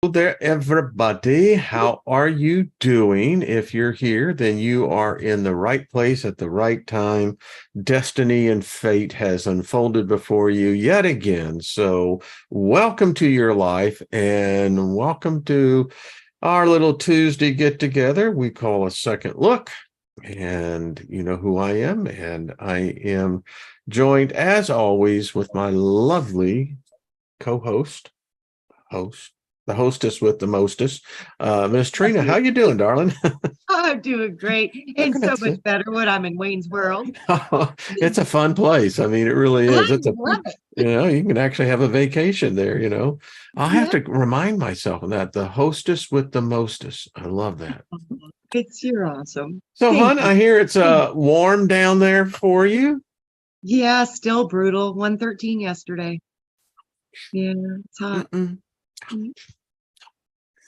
Hello there, everybody. How are you doing? If you're here, then you are in the right place at the right time. Destiny and fate has unfolded before you yet again. So, welcome to your life and welcome to our little Tuesday get together we call a second look. And you know who I am, and I am joined as always with my lovely co-host, host, the hostess with the mostest, Miss Trina. How you doing, darling? I'm doing great and so That's much better when I'm in Wayne's world. it's a fun place. I mean, it really I is. It's a, love it. you can actually have a vacation there. I'll have Yeah, to remind myself of that. The hostess with the mostest. I love that. you're awesome. So, Thank hon, you. I hear it's warm down there for you. Yeah, still brutal. 113 yesterday. Yeah, it's hot. Mm-mm.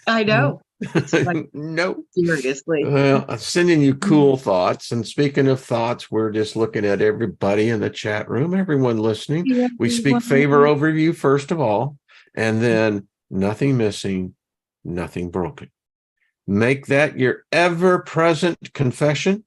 I know. It's like No. seriously. Well, I'm sending you cool thoughts. And speaking of thoughts, we're just looking at everybody in the chat room, everyone listening. Yeah, We speak favor over you, first of all, and then nothing missing, nothing broken. Make that your ever present confession.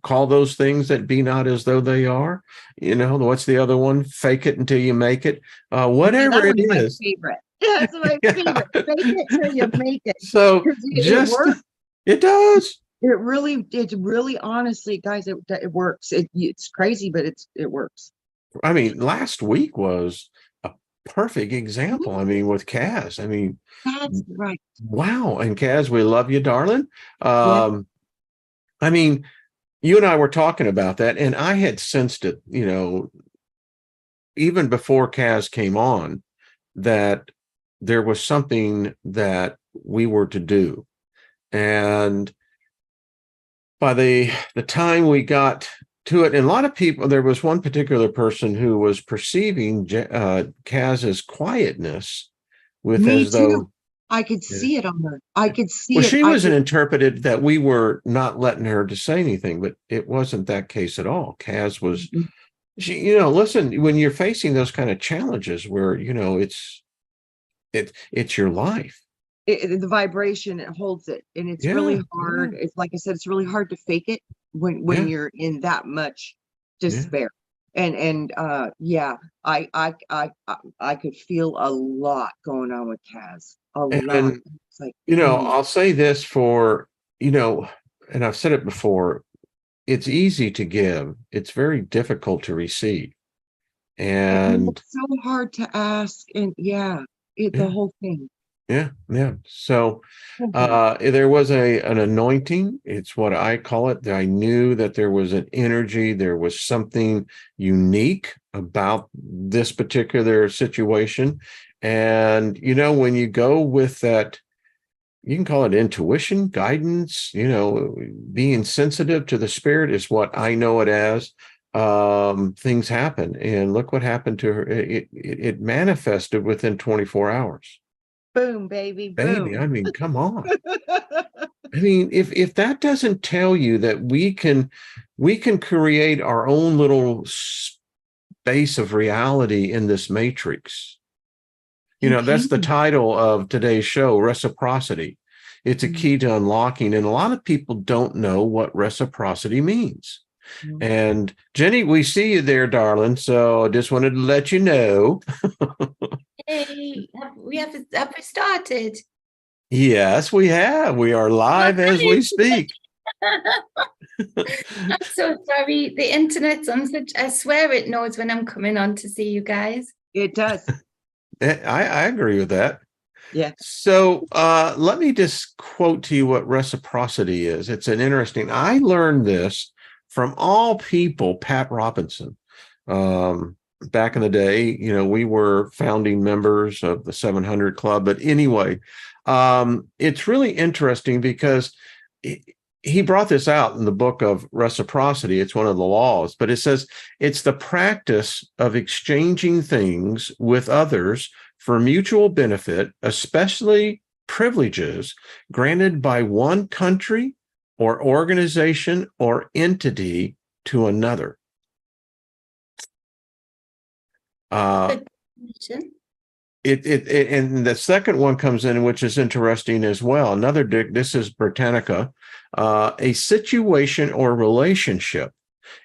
Call those things that be not as though they are. What's the other one? Fake it until you make it. Yeah, Whatever that it one's my is. favorite. Yeah, it's my Yeah. favorite. Fake it till you make it. So Because it just, works. it does. It really, honestly, guys, it works. It's crazy, but it works. I mean, last week was a perfect example. I mean, with Kaz, I mean, That's right. wow. And Kaz, we love you, darling. Yeah. Um, I mean, you and I were talking about that, and I had sensed it, even before Kaz came on, that there was something that we were to do. And by the time we got to it, and a lot of people, there was one particular person who was perceiving Kaz's quietness with Me as too. though, I could yeah. see it on her. I could Well, see it. she I was an could. interpreted that we were not letting her to say anything, but it wasn't that case at all. Kaz was, listen, when you're facing those kind of challenges where, it's your life. The vibration, it holds it, and it's Yeah, really yeah, hard. It's like I said, it's really hard to fake it when yeah, you're in that much yeah. despair. And yeah, I could feel a lot going on with Kaz. A lot. And, It's like, mm, I'll say this for, and I've said it before, it's easy to give. It's very difficult to receive. and And it's so hard to ask. And yeah, the yeah, whole thing. yeah, yeah. So Mhm. there was an anointing. It's what I call it. I knew that there was an energy, there was something unique about this particular situation. And when you go with that, you can call it intuition, guidance, being sensitive to the spirit is what I know it as. Things happen, and look what happened to her. It manifested within 24 hours. Boom, baby, Baby, boom. I mean, come on. I mean, if that doesn't tell you that we can create our own little space of reality in this matrix. You That's the can. title of today's show, Reciprocity. It's a key to unlocking, and a lot of people don't know what reciprocity means. Mhm. And Jenny, we see you there, darling. So I just wanted to let you know. Hey, have we started? Yes, we have. We are live as we speak. I'm so sorry. The internet's on such, I swear it knows when I'm coming on to see you guys. It does. I agree with that. Yeah. So let me just quote to you what reciprocity is. It's an interesting, I learned this from all people, Pat Robinson. Back in the day, we were founding members of the 700 Club. But anyway, it's really interesting because he brought this out in the book of reciprocity. It's one of the laws, but it says it's the practice of exchanging things with others for mutual benefit, especially privileges granted by one country or organization or entity to another. Uh, Good definition. And the second one comes in, which is interesting as well. This is Britannica, a situation or relationship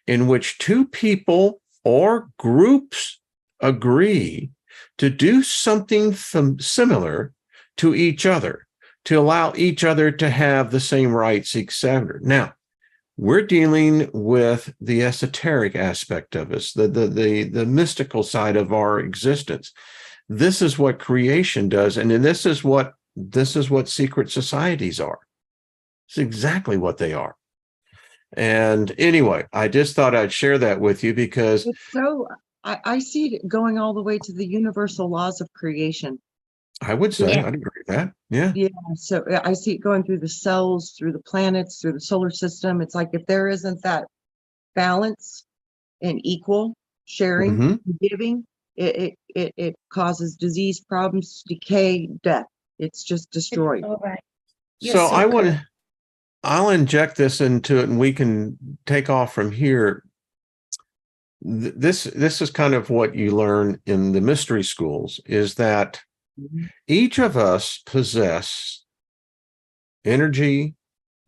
in which two people or groups agree to do something similar to each other, to allow each other to have the same rights, etc. Now, we're dealing with the esoteric aspect of us, the mystical side of our existence. This is what creation does, and this is what secret societies are. It's exactly what they are. And anyway, I just thought I'd share that with you because It's so, I see it going all the way to the universal laws of creation. I would say Yeah. I'd agree with that. Yeah. Yeah, so I see it going through the cells, through the planets, through the solar system. It's like if there isn't that balance and equal sharing, Mhm. giving, it causes disease, problems, decay, death. It's just destroyed. All right. You're So so correct. I'll inject this into it and we can take off from here. This is kind of what you learn in the mystery schools, is that Mhm. each of us possess energy,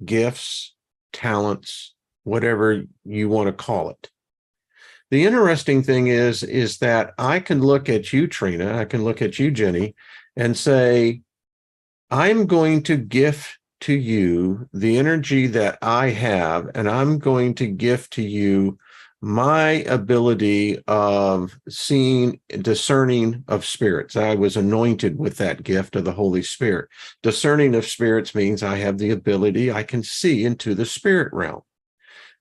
gifts, talents, whatever you want to call it. The interesting thing is that I can look at you, Trina, I can look at you, Jenny, and say, I'm going to gift to you the energy that I have, and I'm going to gift to you my ability of seeing, discerning of spirits. I was anointed with that gift of the Holy Spirit. Discerning of spirits means I have the ability, I can see into the spirit realm.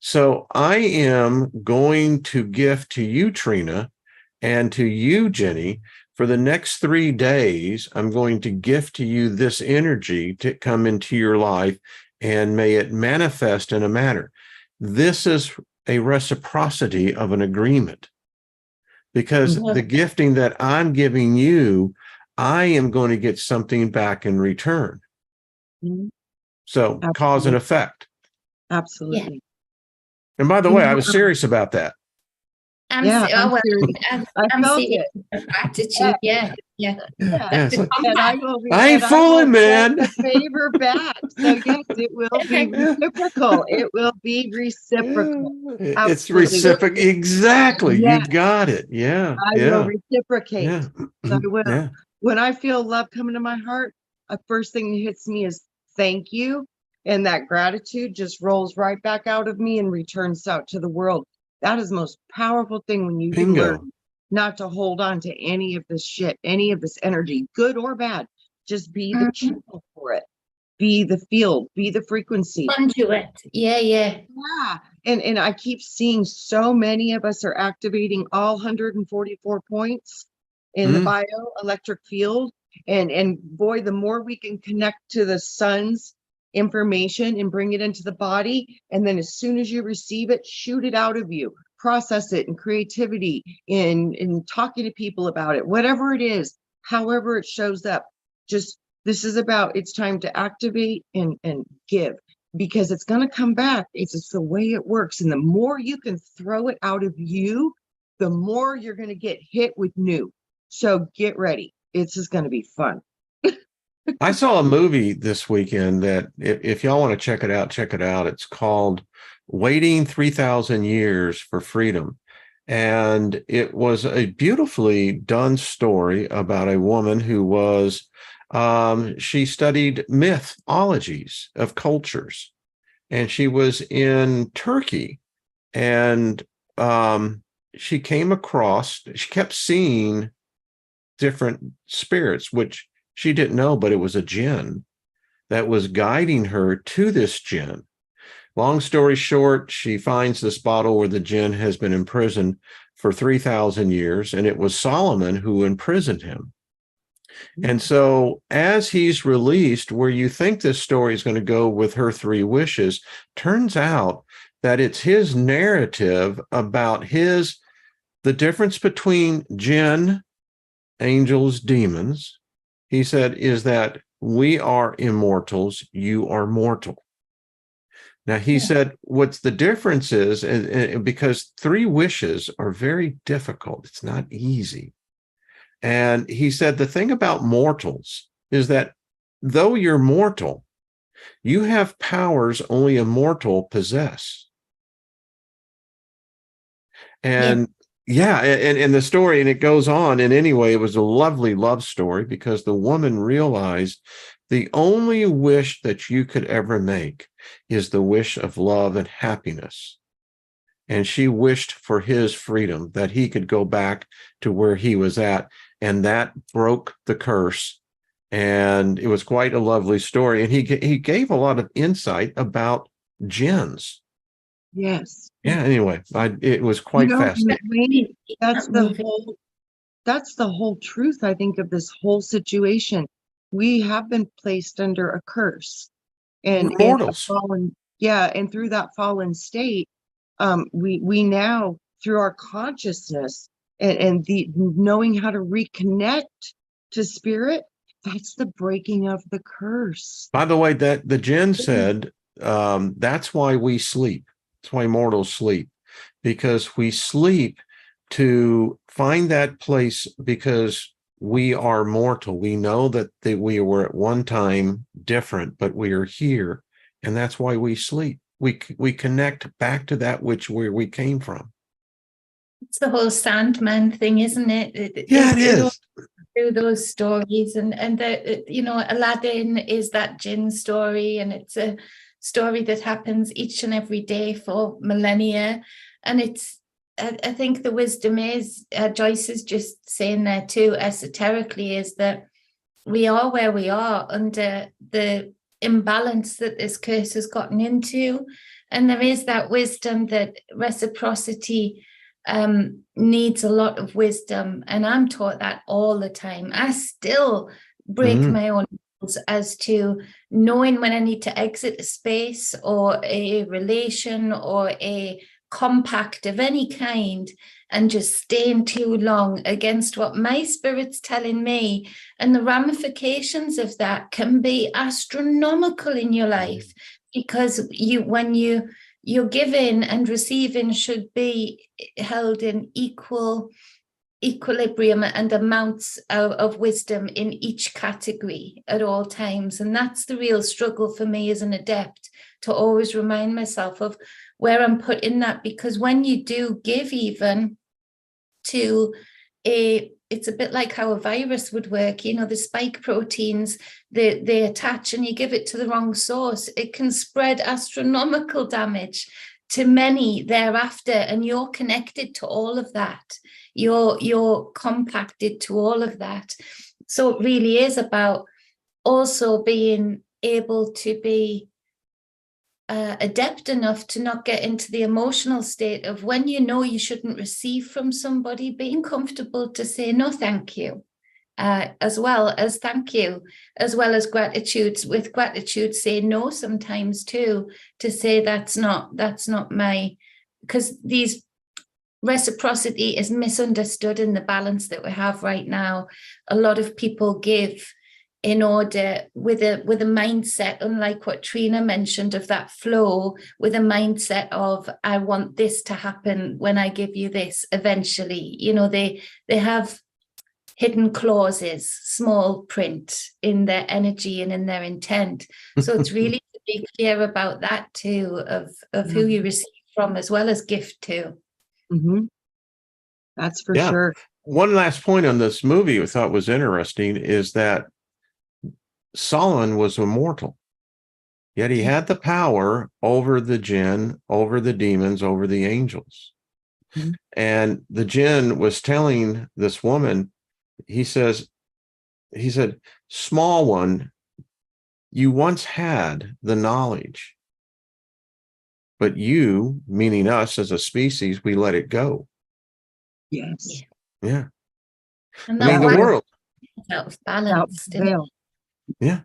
So I am going to gift to you, Trina, and to you, Jenny, for the next 3 days. I'm going to gift to you this energy to come into your life, and may it manifest in a manner. This is a reciprocity of an agreement, because Mhm. the gifting that I'm giving you, I am going to get something back in return. Mhm. So cause and Absolutely. effect. Absolutely. And by the You way, I know, was serious about that. yeah, I'm Well, serious. I I'm felt seeing it. it. Gratitude. Yeah. Yeah. Yeah, Yeah, That's it's the like, and I combat. will I ain't and I will fooling, get man. the favor back. So yes, it will be reciprocal. It will be reciprocal. It's Absolutely. reciprocal. Exactly. Yes, You got it. Yeah. I will Yeah. reciprocate. Yeah. I will. Yeah. When I feel love coming to my heart, the first thing that hits me is thank you. And that gratitude just rolls right back out of me and returns out to the world. That is the most powerful thing when you can learn Bingo. not to hold on to any of this shit, any of this energy, good or bad. Just be the Mhm. channel for it. Be the field, be the frequency. Conduit. Yeah. Yeah. Yeah. And I keep seeing so many of us are activating all 144 points in the Mm. bioelectric field. And boy, the more we can connect to the sun's information and bring it into the body, and then as soon as you receive it, shoot it out of you, process it in creativity, in talking to people about it, whatever it is, however it shows up. Just this is about, it's time to activate and give, because it's going to come back. It's just the way it works. And the more you can throw it out of you, the more you're going to get hit with new. So get ready. It's just going to be fun. I saw a movie this weekend that if y'all want to check it out, check it out. It's called Waiting 3,000 Years for Freedom. And it was a beautifully done story about a woman who was, she studied mythologies of cultures. And she was in Turkey, and she kept seeing different spirits, which she didn't know, but it was a jinn that was guiding her to this jinn. Long story short, she finds this bottle where the jinn has been imprisoned for 3,000 years, and it was Solomon who imprisoned him. And so as he's released, where you think this story is going to go with her 3 wishes, turns out that it's his narrative about the difference between jinn, angels, demons. He said, is that we are immortals, you are mortal. Now, he Yeah. said, what's the difference is, because 3 wishes are very difficult. It's not easy. And he said the thing about mortals is that though you're mortal, you have powers only a mortal possess. And and the story, and it goes on. And anyway, it was a lovely love story because the woman realized the only wish that you could ever make is the wish of love and happiness. And she wished for his freedom, that he could go back to where he was at. And that broke the curse. And it was quite a lovely story. And he gave a lot of insight about jinns. Yes. Yeah, anyway, it was quite fascinating. Wayne, that's Movie. the whole truth, I think, of this whole situation. We have been placed under a curse, and We're mortals. And through that fallen state, we now, through our consciousness and the knowing how to reconnect to spirit, that's the breaking of the curse. By the way, that the jinn said that's why we sleep. That's why mortals sleep, because we sleep to find that place, because we are mortal. We know that we were at one time different, but we are here, and that's why we sleep. We connect back to that where we came from. It's the whole Sandman thing, isn't it? It is. Through those stories, and Aladdin is that jinn story, and it's a story that happens each and every day for millennia. And I think the wisdom is, Joyce is just saying there too, esoterically, is that we are where we are under the imbalance that this curse has gotten into. And there is that wisdom that reciprocity needs a lot of wisdom. And I'm taught that all the time. I still break my own rules as to knowing when I need to exit a space or a relation or a compact of any kind, and just staying too long against what my spirit's telling me. And the ramifications of that can be astronomical in your life, because when you're giving and receiving should be held in equilibrium and amounts of wisdom in each category at all times. And that's the real struggle for me as an adept, to always remind myself of where I'm putting that. Because when you do give even to it's a bit like how a virus would work, the spike proteins, they attach, and you give it to the wrong source, it can spread astronomical damage to many thereafter. And you're connected to all of that. You're compacted to all of that. So it really is about also being able to be adept enough to not get into the emotional state of, when you shouldn't receive from somebody, being comfortable to say no thank you, as well as thank you, as well as gratitude. With gratitude, say no sometimes too, to say that's not my, because these reciprocity is misunderstood in the balance that we have right now. A lot of people give in order with a mindset, unlike what Trina mentioned, of that flow, with a mindset of, I want this to happen when I give you this eventually. They have hidden clauses, small print in their energy and in their intent. So it's really to be clear about that too, of who you receive from, as well as gift too. That's for sure. One last point on this movie I thought was interesting is that Solon was immortal, yet he had the power over the jinn, over the demons, over the angels. And the jinn was telling this woman, he said, small one, you once had the knowledge, but you, meaning us as a species, we let it go. Yes. Yeah. And I mean, the world. Out of balance. Yeah.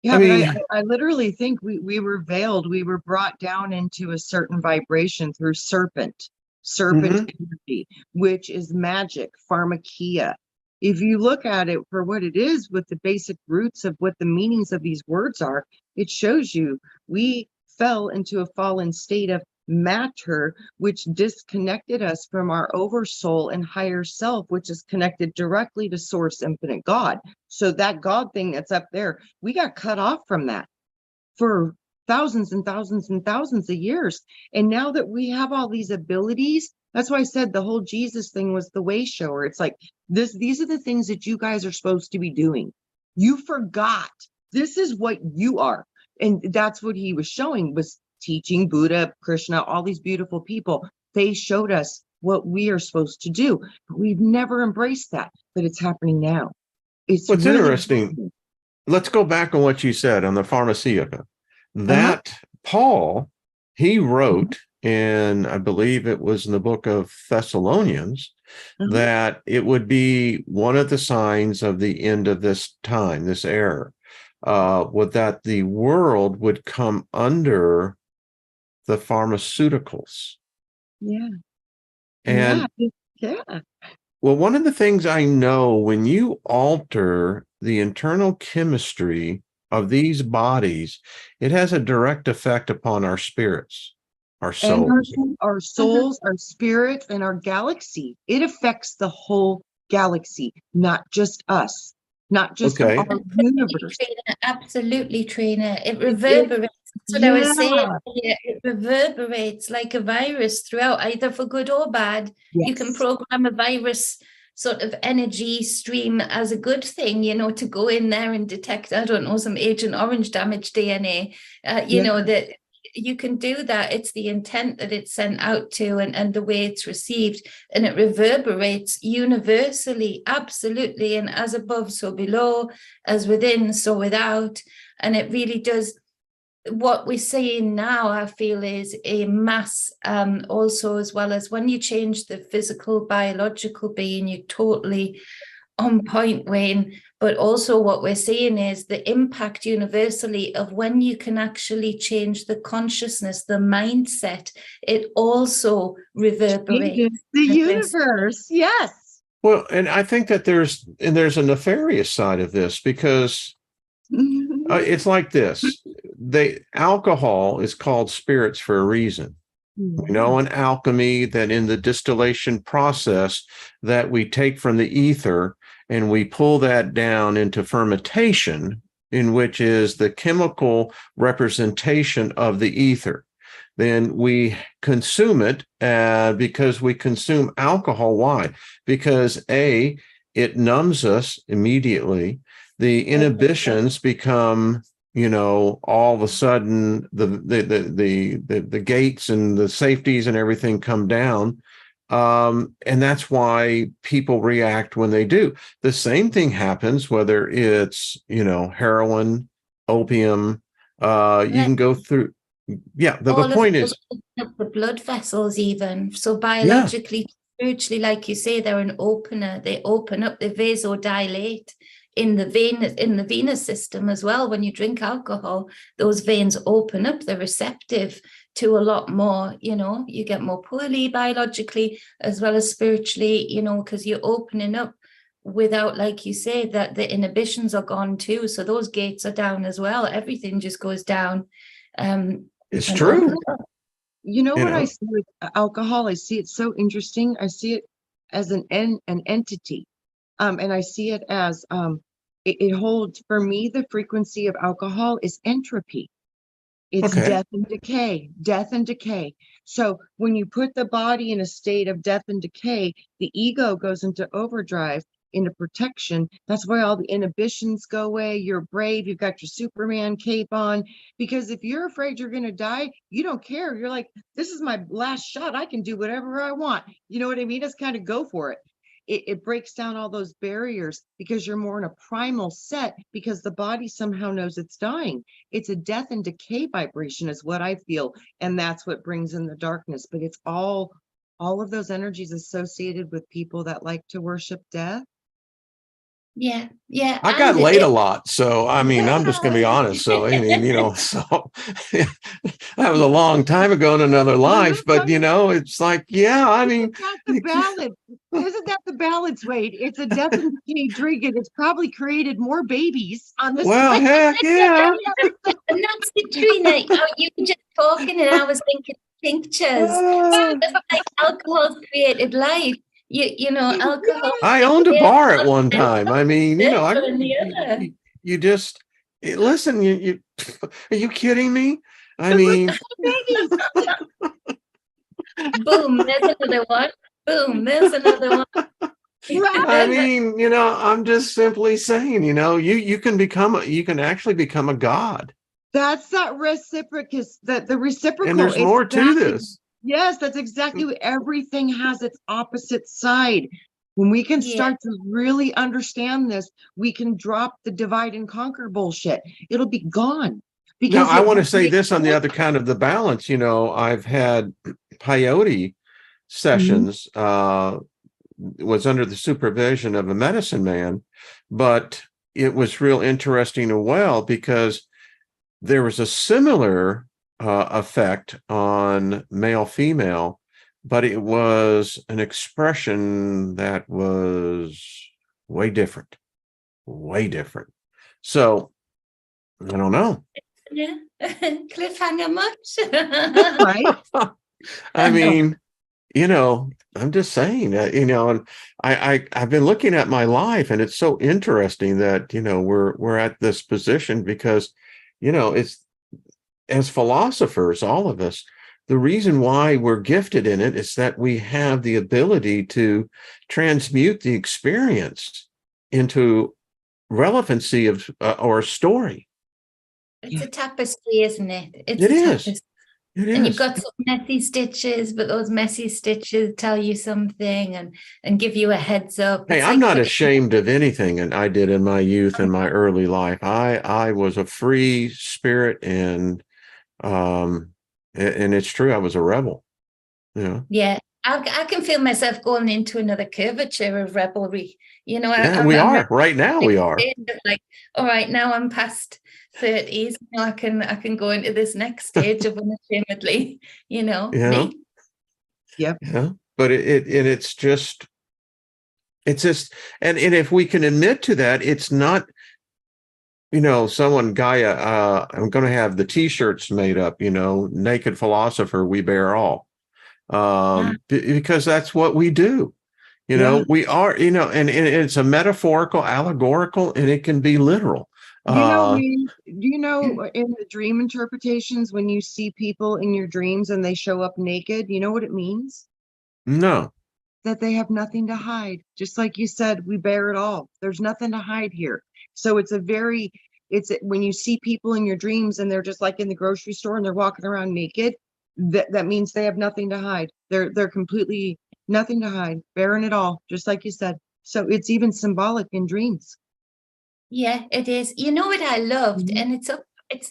Yeah, but I literally think we were veiled. We were brought down into a certain vibration through serpent energy, which is magic, pharmakia. If you look at it for what it is, with the basic roots of what the meanings of these words are, it shows you we fell into a fallen state of matter, which disconnected us from our oversoul and higher self, which is connected directly to source infinite God. So that God thing that's up there, we got cut off from that for thousands and thousands and thousands of years. And now that we have all these abilities, that's why I said the whole Jesus thing was the way shower. It's like these are the things that you guys are supposed to be doing. You forgot. This is what you are. And that's what he was showing, was teaching Buddha, Krishna, all these beautiful people. They showed us what we are supposed to do, but we've never embraced that. But it's happening now. It's What's really interesting, let's go back on what you said on the Pharmacia. That Paul, he wrote in, I believe it was in the book of Thessalonians, that it would be one of the signs of the end of this time, this era, with that the world would come under the pharmaceuticals. Yeah. And yeah. well, one of the things I know, when you alter the internal chemistry of these bodies, it has a direct effect upon our spirits, our souls. And our souls, our spirits, and our galaxy. It affects the whole galaxy, not just us, not just our universe. Absolutely, Trainer. It reverberates. That's what I was saying. It reverberates like a virus throughout, either for good or bad. Yes. You can program a virus sort of energy stream as a good thing, to go in there and detect, I don't know, some Agent Orange damaged DNA, that you can do that. It's the intent that it's sent out to and the way it's received, and it reverberates universally, absolutely, and as above, so below, as within, so without. And it really does. What we're seeing now, I feel, is a mass, also, as well as when you change the physical, biological being, you're totally on point, Wayne. But also what we're seeing is the impact universally of when you can actually change the consciousness, the mindset, it also reverberates the universe. Yes. Well, and I think that there's a nefarious side of this, because it's like this. Alcohol is called spirits for a reason. We know in alchemy that in the distillation process that we take from the ether and we pull that down into fermentation, in which is the chemical representation of the ether. Then we consume it because we consume alcohol. Why? Because A, it numbs us immediately. The inhibitions become, all of a sudden the gates and the safeties and everything come down. And that's why people react when they do. The same thing happens whether it's, heroin, opium, you can go through. Yeah, the point is the blood vessels, even so biologically, spiritually, like you say, they're an opener. They open up, they vasodilate in the venous system as well. When you drink alcohol, those veins open up, they're receptive to a lot more. You get more poorly biologically as well as spiritually, because you're opening up without, like you say, that the inhibitions are gone too. So those gates are down as well. Everything just goes down. It's true. What I see with alcohol, I see it so interesting. I see it as an entity. And I see it as it holds, for me, the frequency of alcohol is entropy. It's death and decay. So when you put the body in a state of death and decay, the ego goes into overdrive, into protection. That's why all the inhibitions go away. You're brave. You've got your Superman cape on, because if you're afraid you're going to die, you don't care. You're like, this is my last shot. I can do whatever I want. You know what I mean? Just kind of go for it. It breaks down all those barriers because you're more in a primal set, because the body somehow knows it's dying. It's a death and decay vibration is what I feel. And that's what brings in the darkness. But it's all of those energies associated with people that like to worship death. Yeah. I got laid a lot. So, I'm just going to be honest. So, so that was a long time ago in another life. But, it's like, Isn't that the balance? Isn't that the balance, Wade? It's a death and decay drink, and it's probably created more babies on this. Well, heck yeah. And that's it, Trina. You were just talking, and I was thinking, tinctures. Ah, It's like alcohol's created life. You know, alcohol. I owned a bar at one time. I mean, This one and the other. you just listen. You are you kidding me? I mean, Boom, there's another one. Boom, there's another one. I mean, I'm just simply saying, you can actually become a god, That's that reciprocus, that the reciprocal. and there's more to this. Yes, that's exactly what everything has its opposite side. When we can start to really understand this, we can drop the divide and conquer bullshit. It'll be gone. Now, I want to say this on the other kind of the balance. I've had peyote sessions, was under the supervision of a medicine man, but it was real interesting as well because there was a similar effect on male female, but it was an expression that was way different. So I don't know. Yeah. Cliffhanger much? Right? I mean, I'm just saying, and I've been looking at my life, and it's so interesting that we're at this position because it's, as philosophers, all of us, the reason why we're gifted in it is that we have the ability to transmute the experience into relevancy of or story. It's a tapestry, isn't it? It's It a is. tapestry. It And is. you've got some messy stitches, but those messy stitches tell you something and give you a heads up. Hey, It's I'm like not ashamed of anything and I did in my youth and my early life. I was a free spirit, and it's true, I was a rebel. Yeah, I can feel myself going into another curvature of revelry. Yeah, we are right now. We are like, all right, now I'm past 30s. Now I can go into this next stage of unashamedly. Yeah. Me. Yep. Yeah. But it's just and if we can admit to that, it's not, someone Gaia, I'm going to have the t-shirts made up, naked philosopher, we bear all. Because that's what we do. We are, and it's a metaphorical, allegorical, and it can be literal. Do you know in the dream interpretations, when you see people in your dreams and they show up naked, you know what it means? No. That they have nothing to hide. Just like you said, we bear it all. There's nothing to hide here. So it's when you see people in your dreams and they're just like in the grocery store and they're walking around naked, that means they have nothing to hide. They're completely nothing to hide, bearing it all, just like you said. So it's even symbolic in dreams. Yeah, it is. You know what I loved, and it's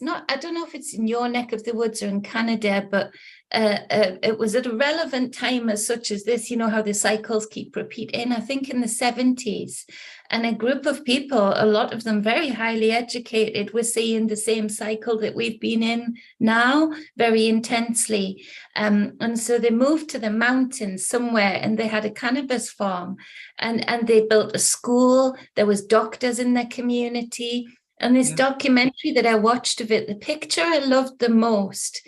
not, I don't know if it's in your neck of the woods or in Canada, but it was at a relevant time as such as this, how the cycles keep repeating, I think in the 70s, and a group of people, a lot of them very highly educated, were seeing the same cycle that we've been in now very intensely. And so they moved to the mountains somewhere and they had a cannabis farm and they built a school. There was doctors in their community. And this documentary that I watched of it, the picture I loved the most,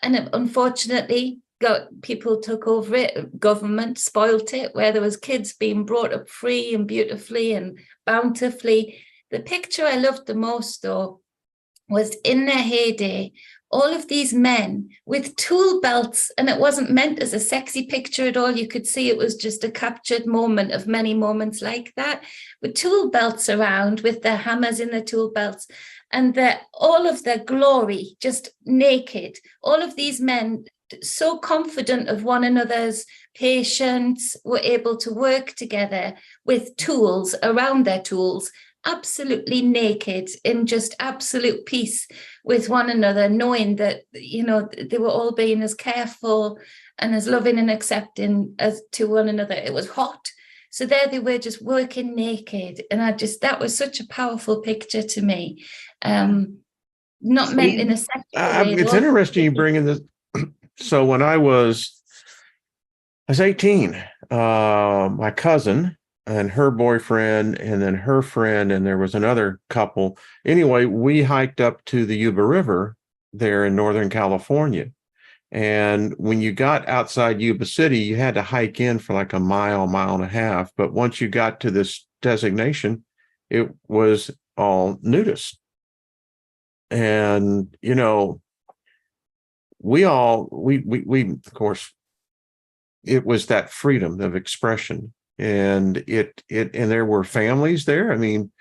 and unfortunately, people took over it, government spoilt it, where there was kids being brought up free and beautifully and bountifully. The picture I loved the most, though, was in their heyday, all of these men with tool belts, and it wasn't meant as a sexy picture at all. You could see it was just a captured moment of many moments like that, with tool belts around, with their hammers in their tool belts, and all of their glory, just naked. All of these men, so confident of one another's patience, were able to work together with tools around their tools, absolutely naked, in just absolute peace with one another, knowing that they were all being as careful and as loving and accepting as to one another. It was hot, so there they were, just working naked, and that was such a powerful picture to me. Not meant in a sexual way. It's interesting you bring in this. So when I was 18, my cousin and her boyfriend, and then her friend, and there was another couple. Anyway, we hiked up to the Yuba River there in Northern California. And when you got outside Yuba City, you had to hike in for like a mile, mile and a half. But once you got to this designation, it was all nudist. And, you know, we of course, it was that freedom of expression. And and there were families there. I mean,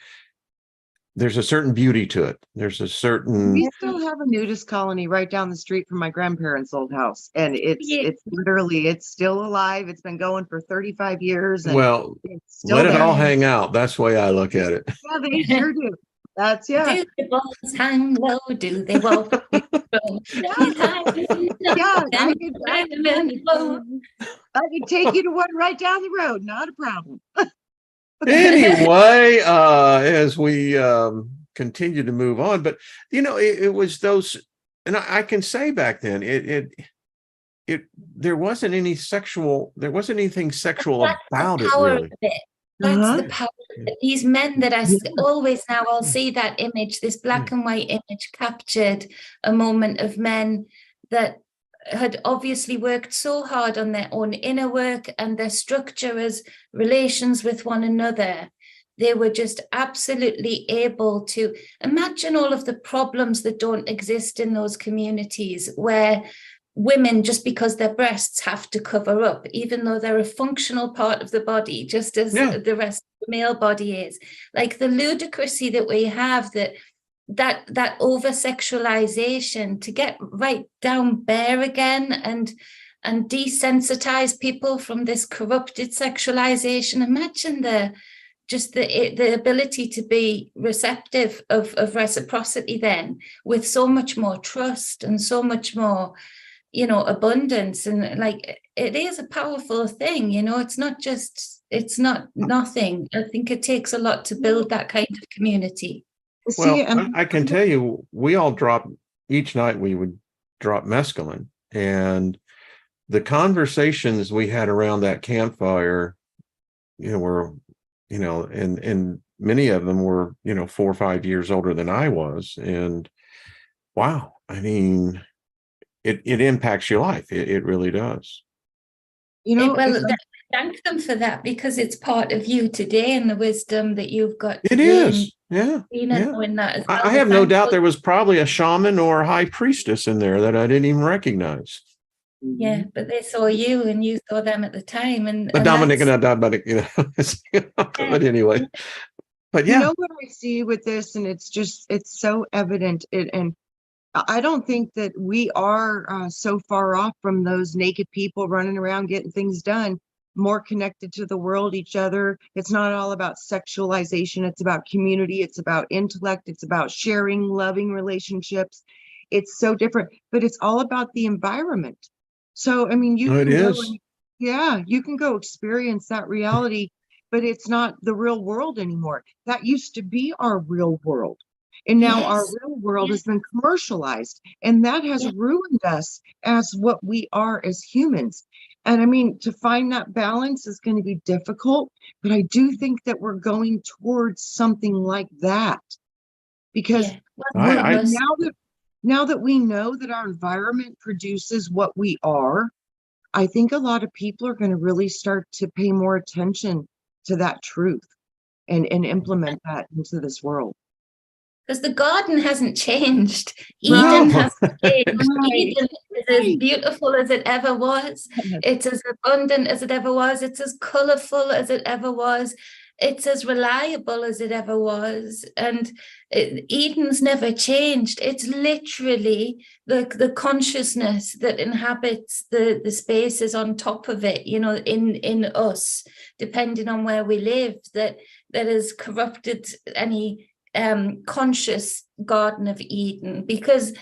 there's a certain beauty to it. There's a certain. We still have a nudist colony right down the street from my grandparents' old house, and it's literally, it's still alive. It's been going for 35 years, and Well, it's still let it there. all hang out. That's the way I look at it. Yeah, they sure do. That's Do the balls hang low? Do they walk? I could take you to one right down the road, not a problem. Anyway, as we continue to move on, but you know, it was those, and I can say back then, there wasn't anything sexual about it, really. That's the power. These men that always now, I'll see that image, this black and white image captured a moment of men that had obviously worked so hard on their own inner work and their structure as relations with one another. They were just absolutely able to imagine all of the problems that don't exist in those communities where women, just because their breasts have to cover up, even though they're a functional part of the body, just as the rest of the male body is. Like the ludicrousy that we have, that over-sexualization, to get right down bare again and desensitize people from this corrupted sexualization. Imagine the ability to be receptive of reciprocity then, with so much more trust and so much more, you know, abundance. And like, it is a powerful thing, you know, it's not nothing. I think it takes a lot to build that kind of community. Well, I can tell you, we all each night we would drop mescaline, and the conversations we had around that campfire, you know, were, you know, and many of them were, you know, 4 or 5 years older than I was. And wow, I mean, it impacts your life. It really does. You know, thank them for that, because it's part of you today and the wisdom that you've got. It is. Yeah. That I have no doubt there was probably a shaman or a high priestess in there that I didn't even recognize. Yeah, but they saw you and you saw them at the time. And Dominic and Dominic, you know. But anyway, but yeah. You know what I see with this, and it's so evident. And I don't think that we are so far off from those naked people running around getting things done, more connected to the world, each other. It's not all about sexualization. It's about community. It's about intellect. It's about sharing, loving relationships. It's so different, but it's all about the environment. So, I mean, you can go experience that reality, but it's not the real world anymore. That used to be our real world. And now our real world has been commercialized, and that has ruined us as what we are as humans. And I mean, to find that balance is going to be difficult, but I do think that we're going towards something like that, because now that we know that our environment produces what we are, I think a lot of people are going to really start to pay more attention to that truth and implement that into this world. Because the garden hasn't changed. Eden hasn't changed. Eden is as beautiful as it ever was. It's as abundant as it ever was. It's as colorful as it ever was. It's as reliable as it ever was. And Eden's never changed. It's literally the consciousness that inhabits the spaces on top of it, you know, in us, depending on where we live, that has corrupted any conscious Garden of Eden, because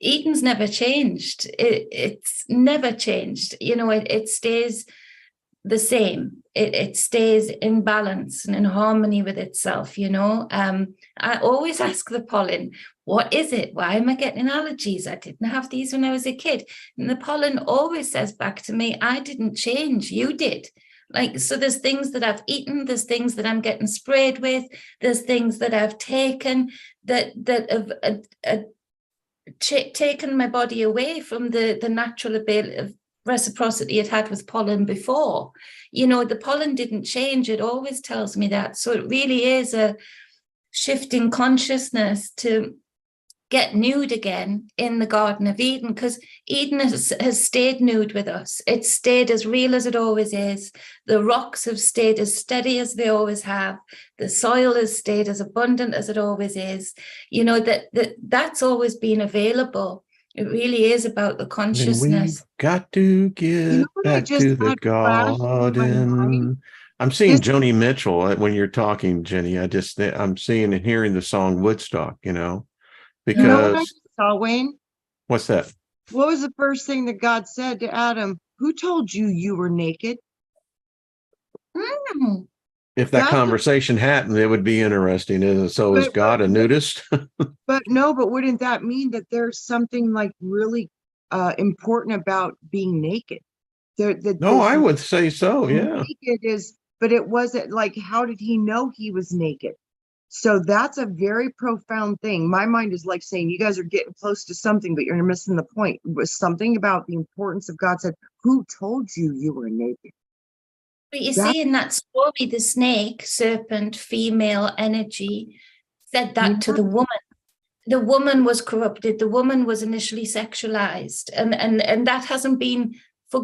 Eden's never changed. It's never changed. You know, it stays the same. It stays in balance and in harmony with itself, you know. I always ask the pollen, what is it? Why am I getting allergies? I didn't have these when I was a kid. And the pollen always says back to me, I didn't change, you did. Like, so there's things that I've eaten, there's things that I'm getting sprayed with, there's things that I've taken that have taken my body away from the natural ability of reciprocity it had with pollen before. The pollen didn't change. It always tells me that. So it really is a shift in consciousness to get nude again in the Garden of Eden, because Eden has stayed nude with us. It's stayed as real as it always is. The rocks have stayed as steady as they always have. The soil has stayed as abundant as it always is. That's always been available. It really is about the And consciousness. we've got to get what I back just to the had flash through my mind? garden. I'm seeing This- Joni Mitchell when you're talking, Jenny. I'm seeing and hearing the song Woodstock, what I because saw, Wayne? what's that? What was the first thing that God said to Adam? Who told you you were naked? Mm. If that That's conversation happened, it would be interesting. Isn't it? So is God a nudist? But wouldn't that mean that there's something like really important about being naked? No, I would say so. Yeah. Naked is, but it wasn't like, how did he know he was naked? So that's a very profound thing. My mind is like saying, you guys are getting close to something, but you're missing the point. It was something about the importance of God said, who told you you were naked? But you see in that story, the snake, serpent, female energy, said that to the woman. The woman was corrupted. The woman was initially sexualized. And that hasn't been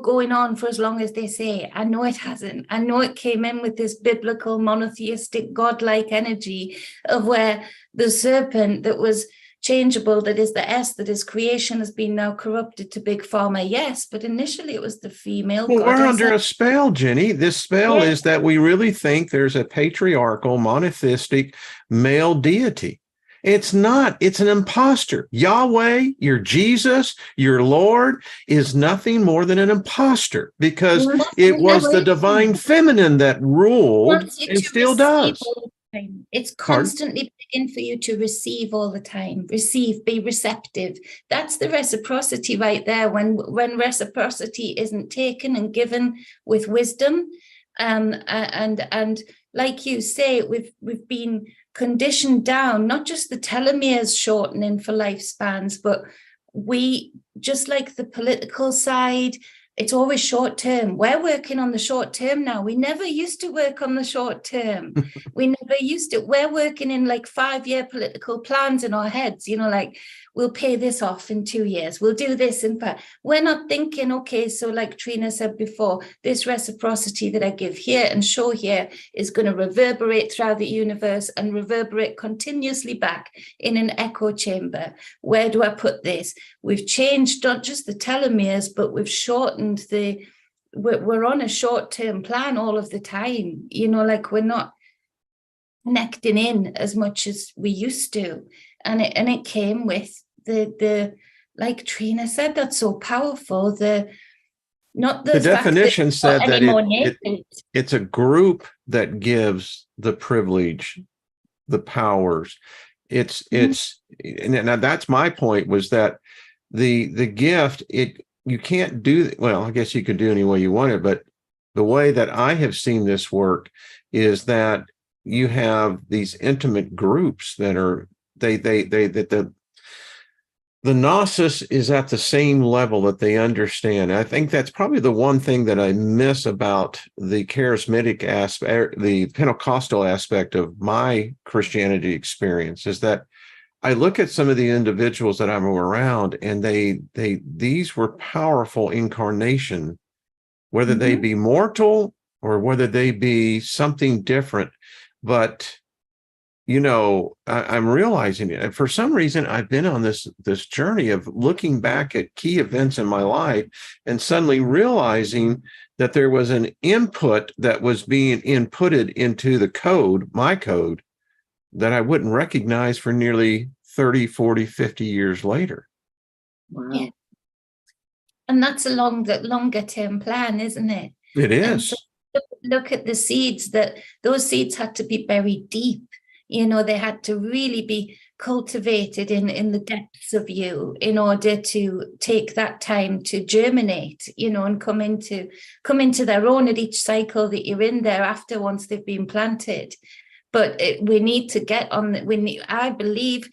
going on for as long as they say. I know it hasn't. I know it came in with this biblical, monotheistic, godlike energy of where the serpent that was changeable, that is the S, that is creation, has been now corrupted to big pharma. Yes, but initially it was the female. Well, we're under a spell, Jenny. This spell is that we really think there's a patriarchal, monotheistic male deity. It's not. It's an imposter. Yahweh, your Jesus, your Lord is nothing more than an imposter, because it was the divine feminine that ruled and still does. It's constantly begging for you to receive all the time. Receive, be receptive. That's the reciprocity right there. When reciprocity isn't taken and given with wisdom, and like you say, we've been conditioned down, not just the telomeres shortening for lifespans, but we, just like the political side, it's always short term. We're working on the short term now. We never used to work on the short term. We never used to. We're working in like 5-year political plans in our heads, like we'll pay this off in 2 years. We'll do this in 5. We're not thinking, okay, so like Trina said before, this reciprocity that I give here and show here is going to reverberate throughout the universe and reverberate continuously back in an echo chamber. Where do I put this? We've changed not just the telomeres, but we've shortened we're on a short-term plan all of the time, like we're not connecting in as much as we used to. And it came with the like Trina said, that's so powerful. The definition said that it's a group that gives the privilege, the powers. It's and that's my point, was that the gift, you can't do, well, I guess you could do any way you want it, but the way that I have seen this work is that you have these intimate groups that are the gnosis is at the same level that they understand. I think that's probably the one thing that I miss about the charismatic aspect, the Pentecostal aspect of my Christianity experience, is that I look at some of the individuals that I'm around, and these were powerful incarnation, whether they be mortal or whether they be something different. But I'm realizing it. And for some reason, I've been on this journey of looking back at key events in my life and suddenly realizing that there was an input that was being inputted into the code, my code, that I wouldn't recognize for nearly 30, 40, 50 years later. Wow. Yeah. And that's a longer term plan, isn't it? It is. So look at the seeds, those seeds had to be buried deep. They had to really be cultivated in the depths of you in order to take that time to germinate, and come into their own at each cycle that you're in there after, once they've been planted. But we need to get on. I believe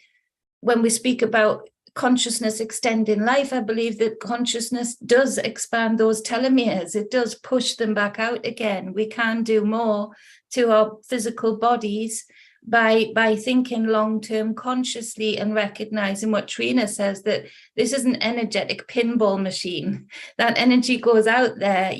when we speak about consciousness extending life. I believe that consciousness does expand those telomeres. It does push them back out again. We can do more to our physical bodies by thinking long-term consciously and recognizing what Trina says, that this is an energetic pinball machine. That energy goes out there,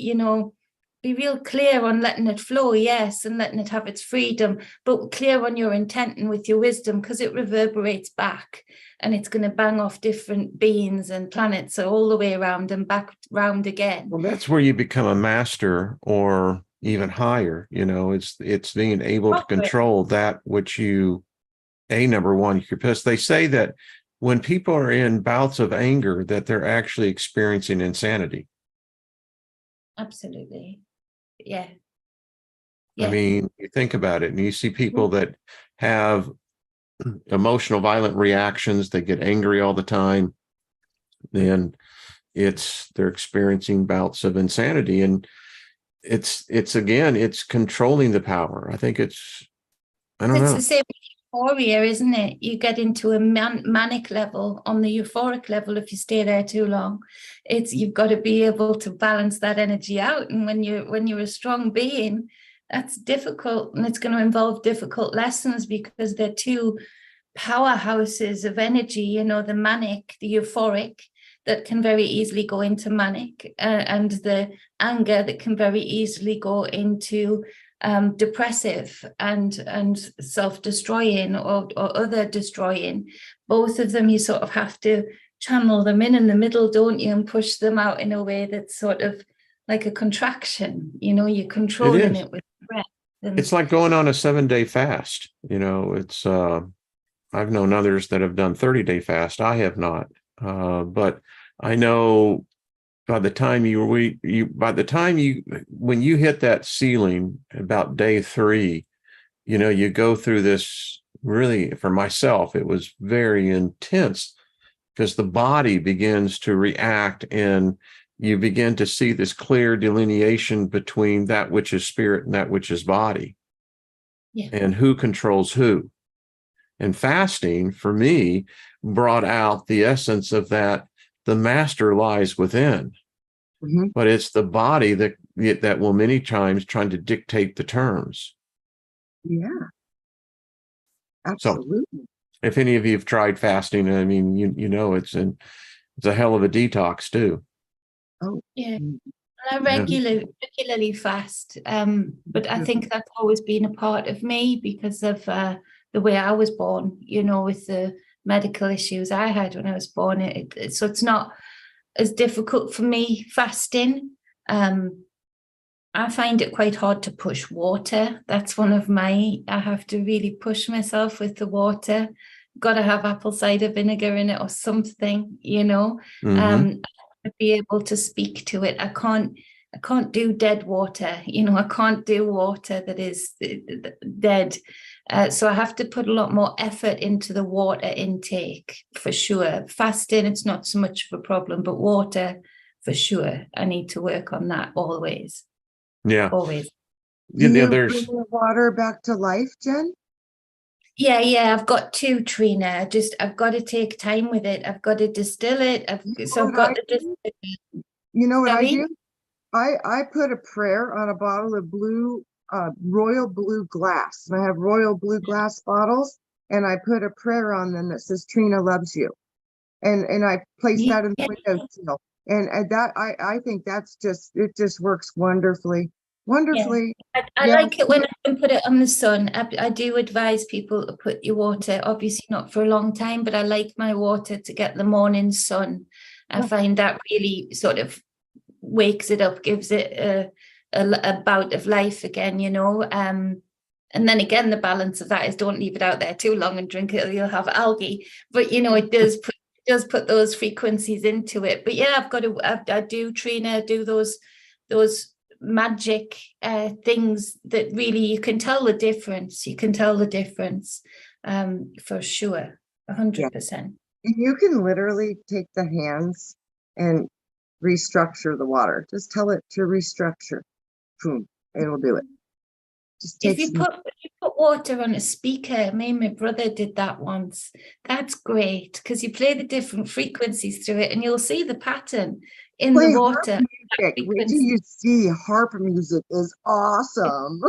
be real clear on letting it flow, yes, and letting it have its freedom, but clear on your intent and with your wisdom, because it reverberates back and it's going to bang off different beings and planets all the way around and back round again. Well, that's where you become a master, or even higher. It's being able to control that which you, number one, you're pissed. They say that when people are in bouts of anger, that they're actually experiencing insanity. Absolutely. Yeah. I mean, you think about it, and you see people that have emotional, violent reactions, they get angry all the time, then they're experiencing bouts of insanity. And it's controlling the power. I think it's the same euphoria, isn't it? You get into a manic level on the euphoric level if you stay there too long. You've got to be able to balance that energy out. And when you're a strong being, that's difficult, and it's going to involve difficult lessons, because they're two powerhouses of energy, the manic, the euphoric, that can very easily go into manic, and the anger that can very easily go into depressive and self-destroying or other destroying. Both of them, you sort of have to channel them in the middle, don't you, and push them out in a way that's sort of like a contraction. You're controlling it with breath. It's like going on a 7-day fast. It's I've known others that have done 30-day fast. I have not, but I know by the time when you hit that ceiling about day 3, you go through this. Really, for myself, it was very intense, because the body begins to react, and you begin to see this clear delineation between that which is spirit and that which is body, and who controls who. And fasting, for me, brought out the essence of that. The master lies within, but it's the body that will many times trying to dictate the terms. Yeah, absolutely. So, if any of you have tried fasting, I mean, it's a hell of a detox too. Oh, yeah. I regularly fast, but I think that's always been a part of me because of the way I was born, with the medical issues I had when I was born. So it's not as difficult for me fasting. I find it quite hard to push water. That's one of I have to really push myself with the water. Got to have apple cider vinegar in it or something, to be able to speak to it. I can't do dead water. I can't do water that is dead. So I have to put a lot more effort into the water intake, for sure. Fasting, it's not so much of a problem, but water, for sure. I need to work on that always. Yeah. Always. Can you bring the water back to life, Jen? Yeah. I've got to, Trina. I've got to take time with it. I've got to distill it. You know what I do? I put a prayer on a bottle of royal blue glass. And I have royal blue glass bottles, and I put a prayer on them that says Trina loves you. And I place that in the windowsill. And that I think it just works wonderfully. I like it when I can put it on the sun. I do advise people to put your water, obviously not for a long time, but I like my water to get the morning sun. I find that really sort of wakes it up, gives it a bout of life again, and then again, the balance of that is don't leave it out there too long and drink it, or you'll have algae. But it does put those frequencies into it. But yeah, I do, Trina, do those magic things that really you can tell the difference. For sure, 100%. You can literally take the hands and restructure the water. Just tell it to restructure. Boom, it'll do it. Just If takes you put water on a speaker, me and my brother did that once. That's great because you play the different frequencies through it and you'll see the pattern in the water. Wait till you see harp music is awesome.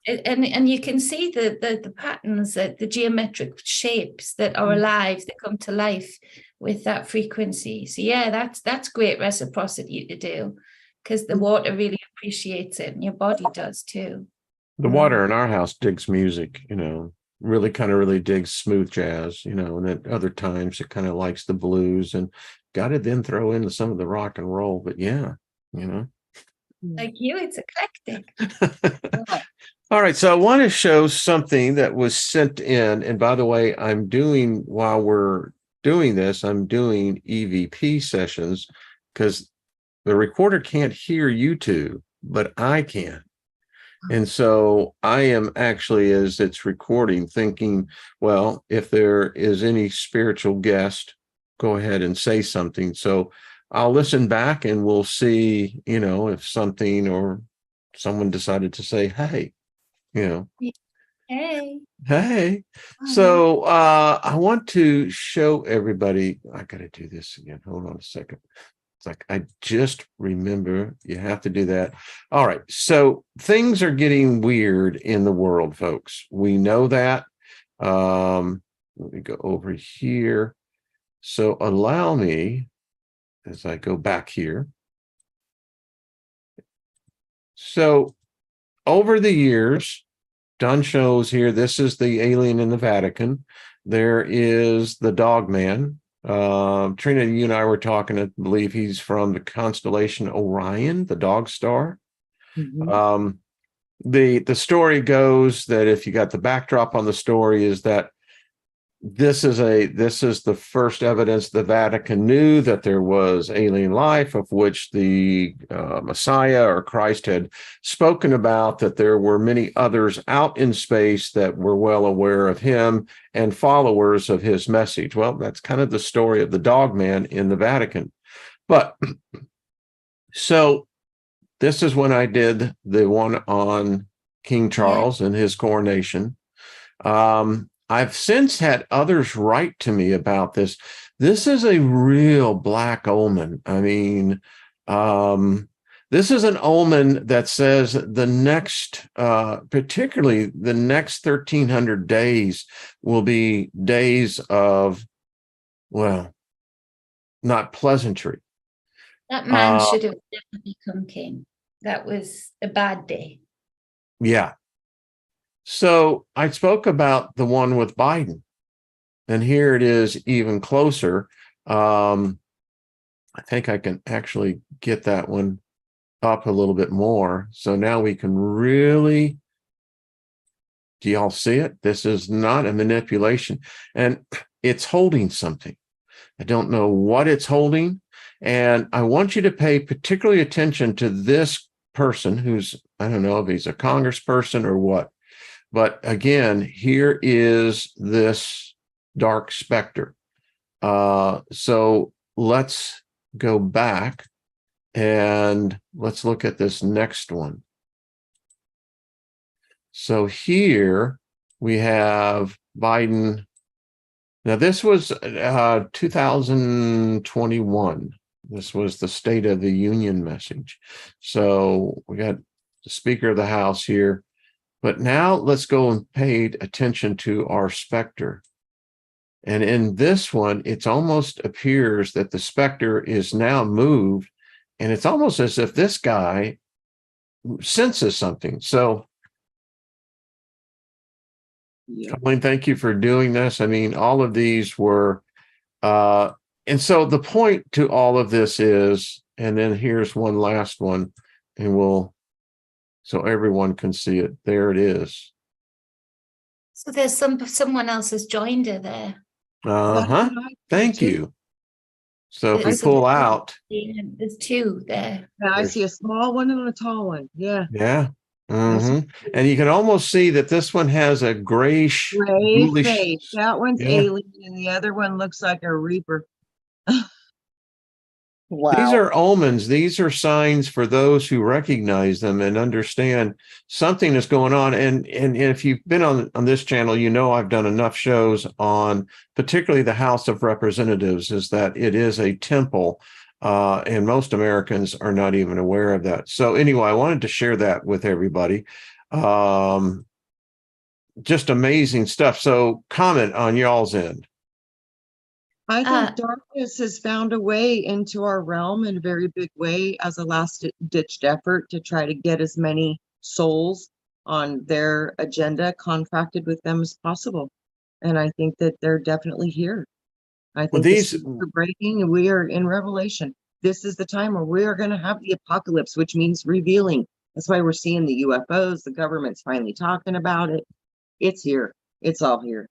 And you can see the patterns, the geometric shapes that are alive, that come to life with that frequency. So yeah, that's great reciprocity to do because the water really appreciates it and your body does too. The water in our house digs music, really digs smooth jazz, and at other times it kind of likes the blues and got to then throw in some of the rock and roll. But yeah, Like you, it's eclectic. All right, so I want to show something that was sent in. And by the way, while we're doing this, I'm doing EVP sessions because the recorder can't hear you two, but I can. And so I am actually, as it's recording, thinking, well, if there is any spiritual guest, go ahead and say something. So I'll listen back and we'll see, if something or someone decided to say, hey. Hey. So I want to show everybody. I gotta do this again. Hold on a second. It's like I just remember you have to do that. All right. So things are getting weird in the world, folks. We know that. Let me go over here. So allow me as I go back here. So over the years, done shows here. This is the alien in the Vatican. There is the Dogman. Trina, you and I were talking, I believe he's from the constellation Orion, the dog star. The story goes that if you got the backdrop on the story is that this is the first evidence the Vatican knew that there was alien life, of which the Messiah or Christ had spoken about, that there were many others out in space that were well aware of him and followers of his message. Well, that's kind of the story of the Dogman in the Vatican. But so this is when I did the one on King Charles and his coronation. I've since had others write to me about this. This is a real black omen. I mean, this is an omen that says the next, particularly the next 1,300 days will be days of, well, not pleasantry. That man should have definitely become king. That was a bad day. Yeah. So I spoke about the one with Biden, and here it is even closer. I think I can actually get that one up a little bit more. So now we can really, do y'all see it? This is not a manipulation, and it's holding something. I don't know what it's holding. And I want you to pay particularly attention to this person who's, I don't know if he's a congressperson or what. But again, here is this dark specter. So let's go back and let's look at this next one. So here we have Biden. Now, this was 2021. This was the State of the Union message. So we got the Speaker of the House here. But now let's go and pay attention to our specter. And in this one, it almost appears that the specter is now moved, and it's almost as if this guy senses something. So, Colleen, thank you for doing this. I mean, all of these were, and so the point to all of this is, and then here's one last one, and so everyone can see it. There it is. So there's someone else has joined her there. Thank you. So if we pull out, there's two there. Yeah, I see a small one and a tall one. Yeah. Yeah. And you can almost see that this one has a grayish, gray bluish face. That one's alien, and the other one looks like a reaper. Wow. These are omens. These are signs for those who recognize them and understand something is going on. And if you've been on this channel, you know I've done enough shows on particularly the House of Representatives, is that it is a temple, and most Americans are not even aware of that. So anyway, I wanted to share that with everybody. Just amazing stuff. So comment on y'all's end. I think darkness has found a way into our realm in a very big way as a last-ditched effort to try to get as many souls on their agenda contracted with them as possible. And I think that they're definitely here. I think the seals are breaking and we are in Revelation. This is the time where we are going to have the apocalypse, which means revealing. That's why we're seeing the UFOs. The government's finally talking about it. It's here. It's all here.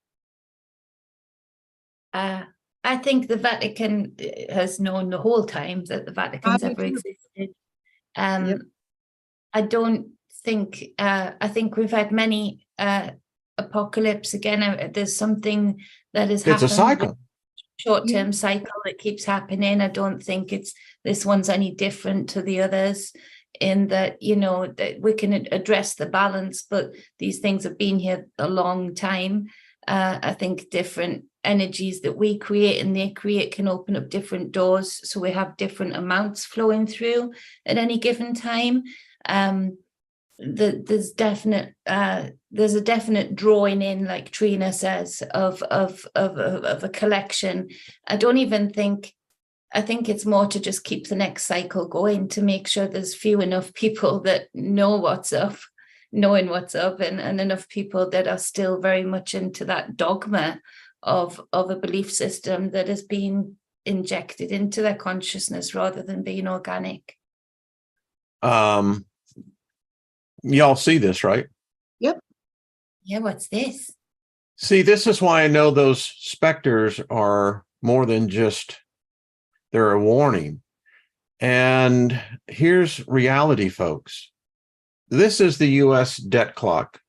I think the Vatican has known the whole time that the Vatican's ever existed. I don't think, I think we've had many apocalypse. Again, there's something that has happened. It's a cycle. Short-term cycle that keeps happening. I don't think this one's any different to the others in that, you know, that we can address the balance, but these things have been here a long time. I think different energies that we create and they create can open up different doors, so we have different amounts flowing through at any given time. There's a definite drawing in, like Trina says, of a collection. I think it's more to just keep the next cycle going, to make sure there's few enough people that know what's up, knowing what's up, and enough people that are still very much into that dogma of a belief system that has been injected into their consciousness rather than being organic. Y'all see this, right? Yep. Yeah, what's this? See, this is why I know those specters are more than just, they're a warning. And here's reality, folks. This is the U.S. debt clock,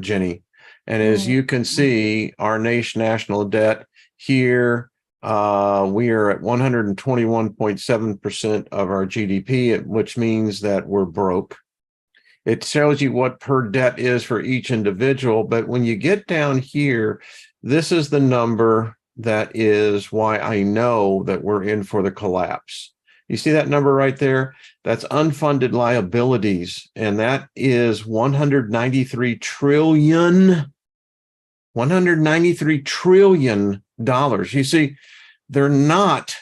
Jenny. And as you can see, our national debt here, we are at 121.7% of our GDP, which means that we're broke. It tells you what per debt is for each individual. But when you get down here, this is the number that is why I know that we're in for the collapse. You see that number right there? That's unfunded liabilities. And that is $193 trillion. $193 trillion. You see, they're not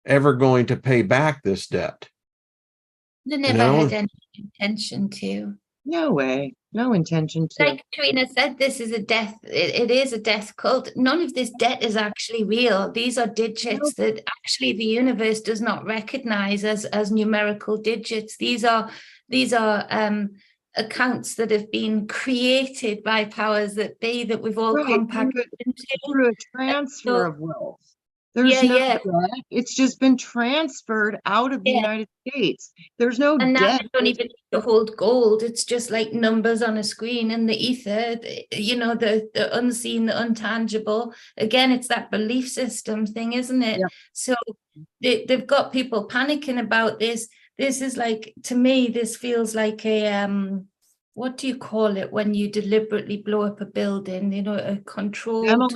ever going to pay back this debt. They never had any intention to. No way. No intention to. Like Trina said, this is a death. It is a death cult. None of this debt is actually real. These are digits that actually the universe does not recognize as numerical digits. These are accounts that have been created by powers that be, that we've all compacted into. Through a transfer of wealth. There's no debt. It's just been transferred out of the United States. There's no and now debt. they don't even need to hold gold. It's just like numbers on a screen in the ether, you know, the unseen, the untangible. Again, it's that belief system thing, isn't it? Yeah. So they've got people panicking about this. This is like, to me, this feels like a, what do you call it when you deliberately blow up a building, you know, a controlled...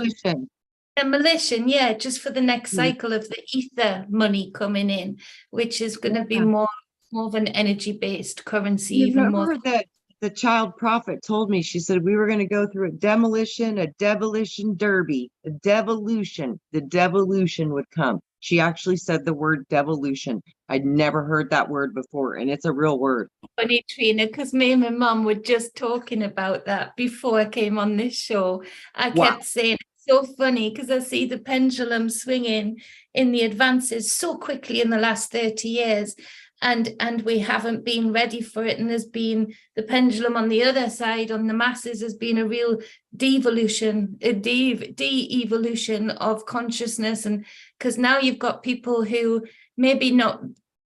Demolition, yeah, just for the next cycle of the ether money coming in, which is going to be more of an energy-based currency. Even more. That the child prophet told me, she said, we were going to go through a demolition derby, a devolution. The devolution would come. She actually said the word devolution. I'd never heard that word before, and it's a real word. Funny, Trina, because me and my mum were just talking about that before I came on this show. I kept saying, so funny, because I see the pendulum swinging in the advances so quickly in the last 30 years, and we haven't been ready for it. And there's been the pendulum on the other side, on the masses, has been a real devolution, a de-evolution of consciousness. And because now you've got people who maybe not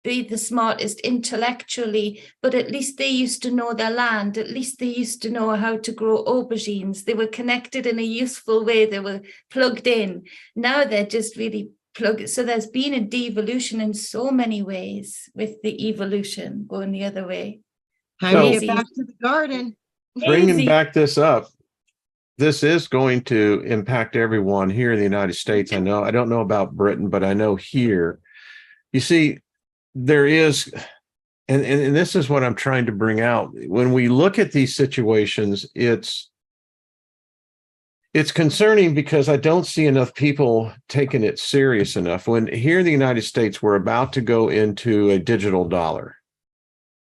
be the smartest intellectually, but at least they used to know their land. At least they used to know how to grow aubergines. They were connected in a useful way. They were plugged in. Now they're just really plug. So there's been a devolution in so many ways, with the evolution going the other way. Time to So- get back to the garden. Bringing Easy. back this up, this is going to impact everyone here in the United States. I don't know about Britain, but I know here. You see, there is, and this is what I'm trying to bring out. When we look at these situations, it's concerning because I don't see enough people taking it serious enough. When here in the United States, we're about to go into a digital dollar.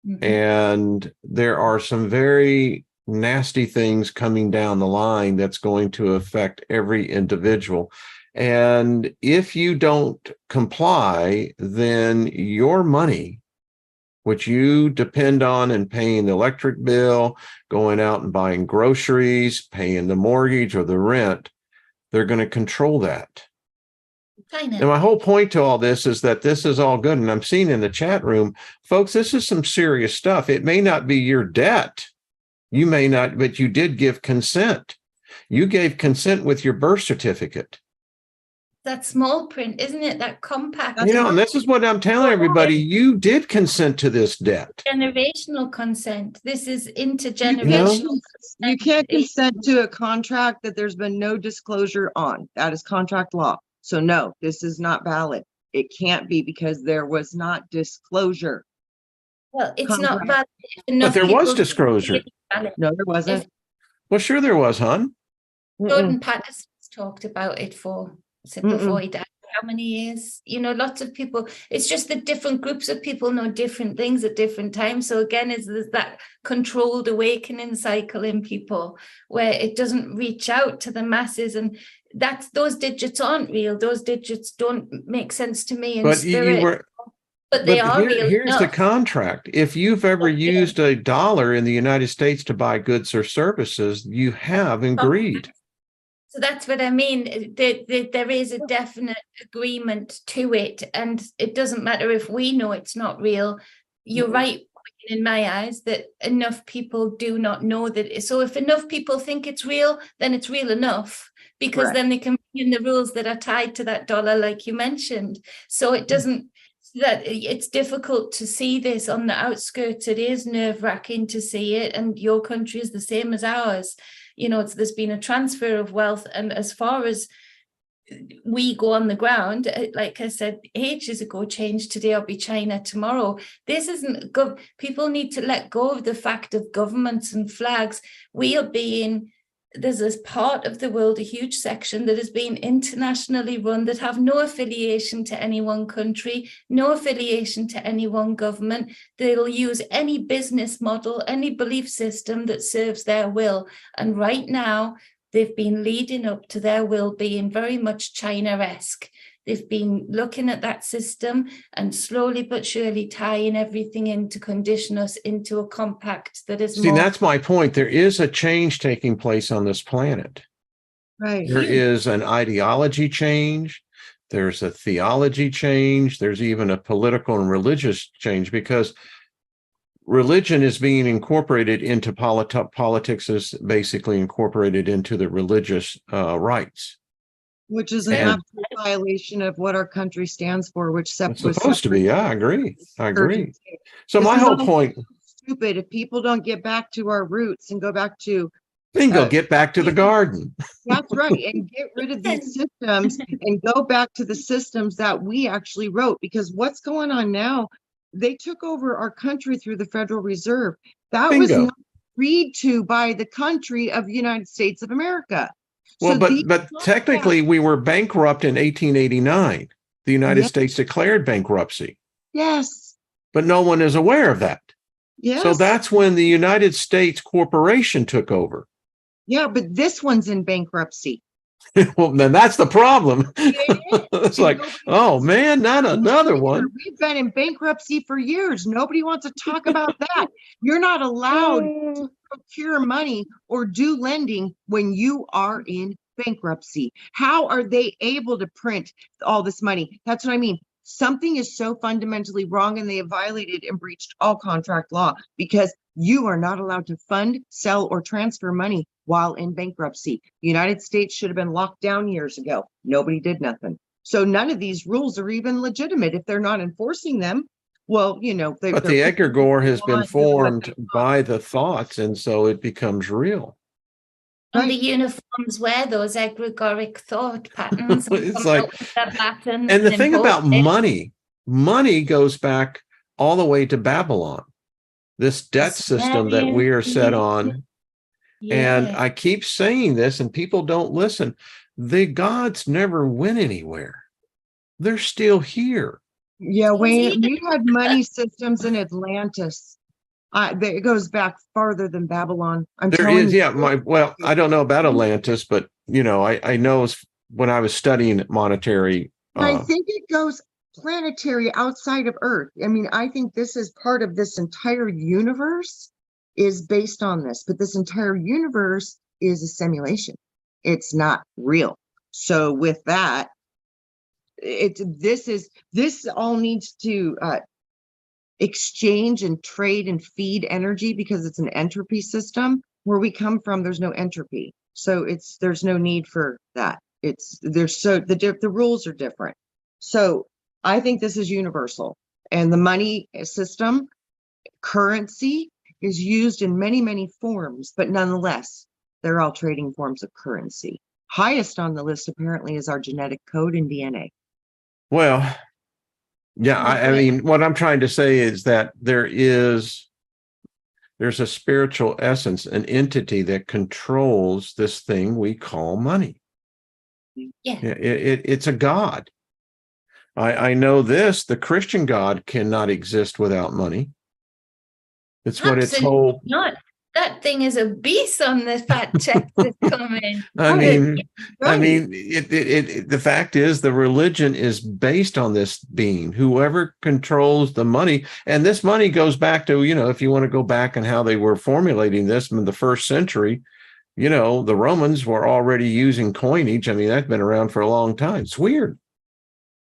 Mhm. And there are some very nasty things coming down the line that's going to affect every individual. And if you don't comply, then your money, which you depend on and paying the electric bill, going out and buying groceries, paying the mortgage or the rent, they're going to control that. China. And my whole point to all this is that this is all good. And I'm seeing in the chat room, folks, this is some serious stuff. It may not be your debt. You may not, but you did give consent. You gave consent with your birth certificate. That small print, isn't it? That compact. You know, and this is what I'm telling everybody. You did consent to this debt. Generational consent. This is intergenerational. You can't consent to a contract that there's been no disclosure on. That is contract law. So no, this is not valid. It can't be because there was not disclosure. Well, it's not Contract. valid. But there was disclosure. No, there wasn't. Well, sure there was, hon. Jordan Patterson's talked about it before he died. How many years? You know, lots of people. It's just that different groups of people know different things at different times. So again, there's that controlled awakening cycle in people where it doesn't reach out to the masses, and those digits aren't real. Those digits don't make sense to me in But spirit. But they are real. Here's the enough. contract. If you've ever used a dollar in the United States to buy goods or services, you have agreed. So that's what I mean. There is a definite agreement to it, and it doesn't matter if we know it's not real. You're right, in my eyes, that enough people do not know that. So if enough people think it's real, then it's real enough, because Correct. then they can bring in the rules that are tied to that dollar, like you mentioned. So it doesn't. That it's difficult to see this on the outskirts. It is nerve-wracking to see it, and your country is the same as ours. You know, there's been a transfer of wealth, and as far as we go on the ground, like I said ages ago, change today or be China tomorrow. This isn't good. People need to let go of the fact of governments and flags. There's this part of the world, a huge section that has been internationally run, that have no affiliation to any one country, no affiliation to any one government. They'll use any business model, any belief system that serves their will. And right now, they've been leading up to their will being very much China-esque. They've been looking at that system and slowly but surely tying everything in to condition us into a compact that is See, more. that's my point. There is a change taking place on this planet. Right. There is an ideology change. There's a theology change. There's even a political and religious change, because religion is being incorporated into politics, is basically incorporated into the religious rights. Which is an And- absolute violation of what our country stands for, which It's supposed to be. Yeah, I agree. So This my is whole all point, stupid. If people don't get back to our roots and go back to, bingo, get back to the garden. that's right, and get rid of these systems and go back to the systems that we actually wrote, because what's going on now, they took over our country through the Federal Reserve. That was Bingo. not agreed to by the country of the United States of America. Well, So these but technically we were bankrupt in 1889. The United Yep. States declared bankruptcy, Yes, but no one is aware of that. yes. So that's when the United States Corporation took over. Yeah, but this one's in bankruptcy. Well, then that's the problem. Yeah. It's like, oh man, not another one. We've been in bankruptcy for years. Nobody wants to talk about that. You're not allowed to procure money or do lending when you are in bankruptcy. How are they able to print all this money? That's what I mean. Something is so fundamentally wrong, and they have violated and breached all contract law, because you are not allowed to fund, sell, or transfer money while in bankruptcy. The United States should have been locked down years ago. Nobody did nothing. So none of these rules are even legitimate if they're not enforcing them. Well, you know, But the egregore has been formed by the thoughts, and so it becomes real. And the uniforms wear those egregoric thought patterns. It's like, and the thing about money goes back all the way to Babylon, this debt system that we are set on. And I keep saying this and people don't listen. The gods never went anywhere. They're still here. Yeah, Wayne, we had money systems in Atlantis. It goes back farther than Babylon. There is, yeah. Well, I don't know about Atlantis, but you know, I know when I was studying monetary. I think it goes planetary outside of Earth. I mean, I think this is part of this entire universe is based on this, but this entire universe is a simulation. It's not real. So with that, this all needs to exchange and trade and feed energy, because it's an entropy system. Where we come from, there's no entropy, so there's no need for that. The rules are different. So I think this is universal, and the money system, currency, is used in many, many forms, but nonetheless, they're all trading forms of currency. Highest on the list apparently is our genetic code and DNA. Well, yeah, I mean, what I'm trying to say is that there's a spiritual essence, an entity that controls this thing we call money. Yeah. It's a God. I know this, the Christian God cannot exist without money. It's what it's whole. Not. That thing is a beast on the fact check that's coming. I mean, the fact is the religion is based on this being, whoever controls the money. And this money goes back to, you know, if you want to go back and how they were formulating this in the first century, you know, the Romans were already using coinage. I mean, that's been around for a long time. It's weird.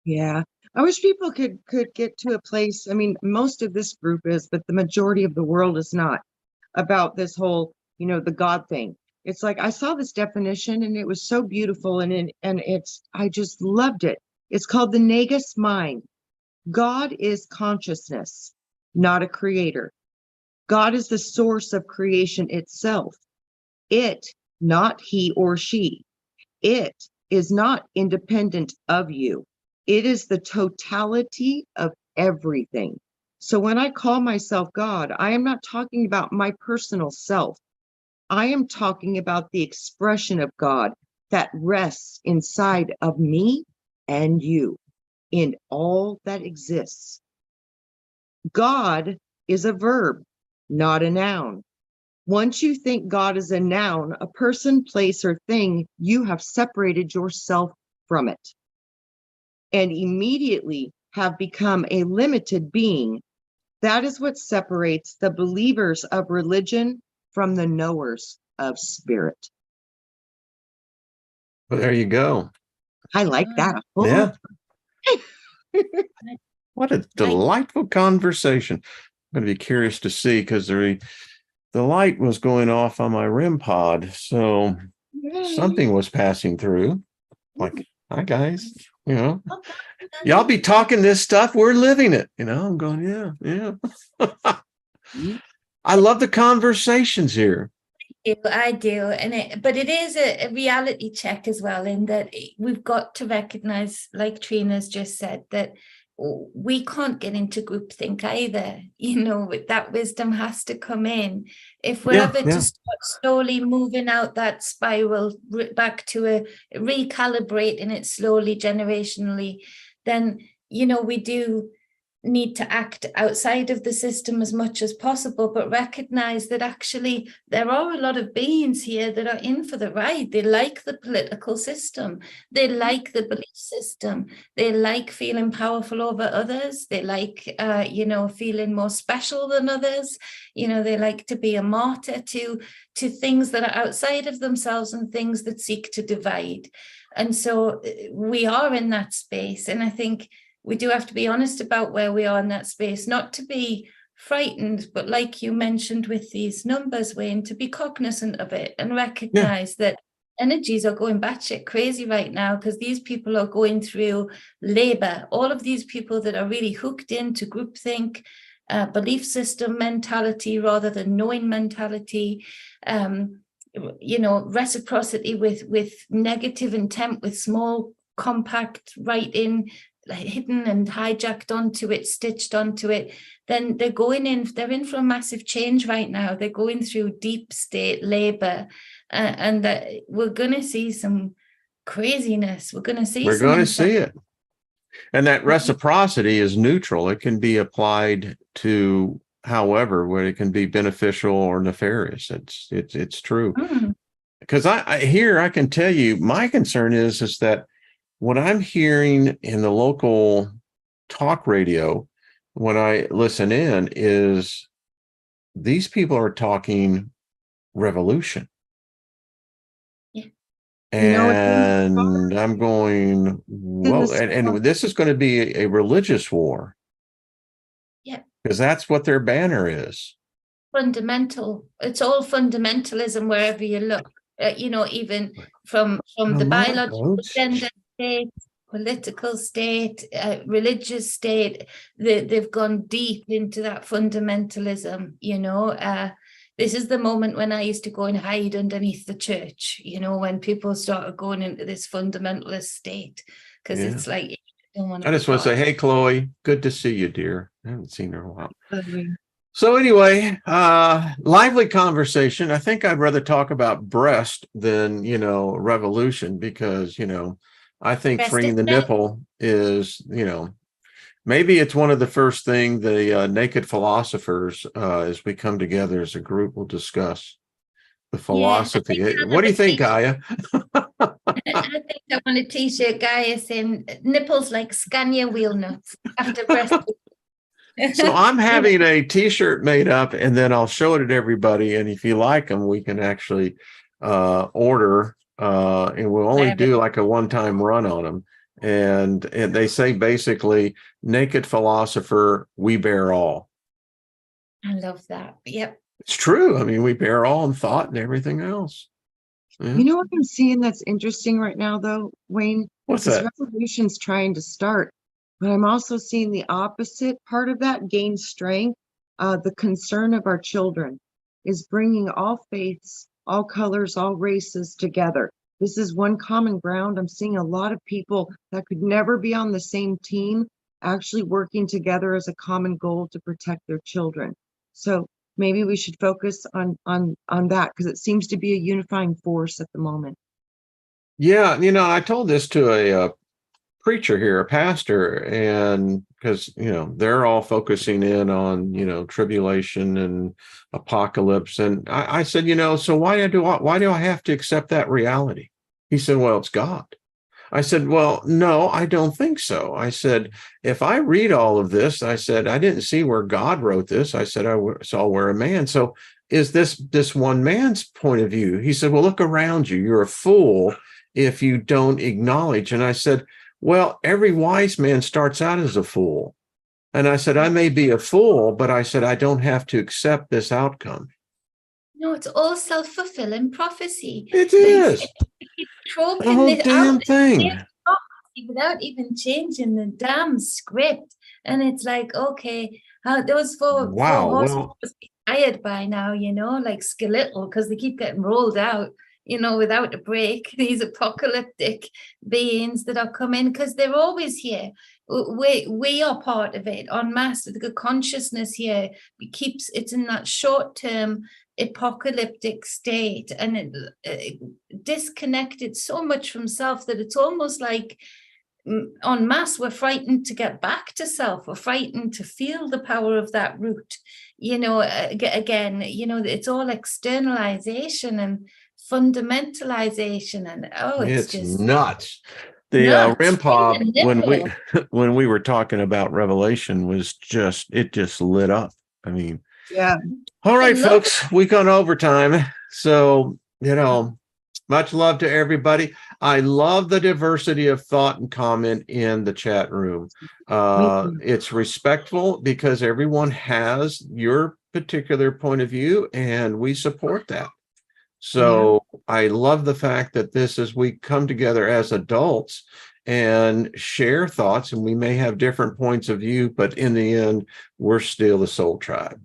Yeah. I wish people could get to a place. I mean, most of this group is, but the majority of the world is not, about this whole, you know, the God thing. It's like, I saw this definition and it was so beautiful, and I just loved it. It's called the Neus Mind. God is consciousness, not a creator. God is the source of creation itself. It, not he or she. It is not independent of you. It is the totality of everything. So when I call myself God, I am not talking about my personal self. I am talking about the expression of God that rests inside of me and you, in all that exists. God is a verb, not a noun. Once you think God is a noun, a person, place, or thing, you have separated yourself from it and immediately have become a limited being. That is what separates the believers of religion from the knowers of spirit. Well, there you go. I like that. Yeah. What a delightful conversation. I'm going to be curious to see, because the light was going off on my REM pod. So something was passing through. Like, hi, guys. You know, y'all be talking this stuff. We're living it. You know, I'm going, yeah. I love the conversations here. I do. But it is a reality check as well, in that we've got to recognize, like Trina's just said, that we can't get into groupthink either. You know, that wisdom has to come in. If we're ever to start slowly moving out that spiral back to a recalibrating it slowly, generationally, then, you know, we do need to act outside of the system as much as possible, but recognize that actually there are a lot of beings here that are in for the ride. They like the political system. They like the belief system. They like feeling powerful over others. They like, you know, feeling more special than others. You know, they like to be a martyr to things that are outside of themselves and things that seek to divide. And so we are in that space. And I think we do have to be honest about where we are in that space, not to be frightened, but like you mentioned with these numbers, Wayne, to be cognizant of it and recognize that energies are going batshit crazy right now because these people are going through labor. All of these people that are really hooked into groupthink, belief system mentality rather than knowing mentality, reciprocity with negative intent, with small, compact writing, hidden and hijacked onto it, stitched onto it, then they're in for a massive change right now. They're going through deep state labor, and that we're going to see some craziness. We're going to see it. And that reciprocity is neutral. It can be applied to however, where it can be beneficial or nefarious. It's true. Because I can tell you, my concern is that what I'm hearing in the local talk radio, when I listen in, is these people are talking revolution. Yeah. And I'm going, whoa, and this is going to be a religious war. Yeah. Because that's what their banner is. Fundamental. It's all fundamentalism wherever you look. Even from the biological gender state, political state, religious state, they've gone deep into that fundamentalism. This is the moment when I used to go and hide underneath the church, when people started going into this fundamentalist state, because it's like, you don't want to. I just want to say, hey, Chloe, good to see you, dear. I haven't seen her in a while. Lovely. So anyway, lively conversation. I think I'd rather talk about breast than, revolution, because, I think Breast freeing the nipple is, maybe it's one of the first thing the naked philosophers, as we come together as a group, will discuss the philosophy. What do you think, Gaia? I think I want a t-shirt, Gaia, saying nipples like Scania wheel nuts after breast. So I'm having a t-shirt made up, and then I'll show it to everybody. And if you like them, we can actually order, and we'll only do like a one-time run on them. And they say basically, naked philosopher, we bear all. I love that. Yep. It's true. I mean, we bear all in thought and everything else. Yeah. You know what I'm seeing that's interesting right now, though, Wayne? What's this that? revolution's trying to start, but I'm also seeing the opposite part of that gain strength. The concern of our children is bringing all faiths, all colors, all races together. This is one common ground. I'm seeing a lot of people that could never be on the same team actually working together as a common goal to protect their children. So maybe we should focus on that, because it seems to be a unifying force at the moment. Yeah, I told this to a preacher here, a pastor, and because they're all focusing in on tribulation and apocalypse, and I said, so why do I have to accept that reality? He said, well, it's God. I said, well, no, I don't think so. I said, if I read all of this, I said, I didn't see where God wrote this. I said, I saw where a man. So is this one man's point of view? He said, well, look around you. You're a fool if you don't acknowledge. And I said, well, every wise man starts out as a fool. And I said, I may be a fool, but I said, I don't have to accept this outcome. No, it's all self-fulfilling prophecy. It is. The whole damn thing. Without even changing the damn script. And it's like, okay, those four horses must be tired by now, like skeletal, because they keep getting rolled out, without a break. These apocalyptic beings that are coming, because they're always here. We are part of it en masse. The consciousness here it's in that short-term apocalyptic state, and it disconnected so much from self that it's almost like en masse we're frightened to get back to self. We're frightened to feel the power of that root. Again, it's all externalization and fundamentalization, and it's just nuts. The REM pod, when we were talking about revelation, was just lit up. I mean, yeah. All right, folks, we've gone overtime. So, much love to everybody. I love the diversity of thought and comment in the chat room. It's respectful because everyone has your particular point of view, and we support that. So I love the fact that this is, we come together as adults and share thoughts, and we may have different points of view, but in the end, we're still the soul tribe.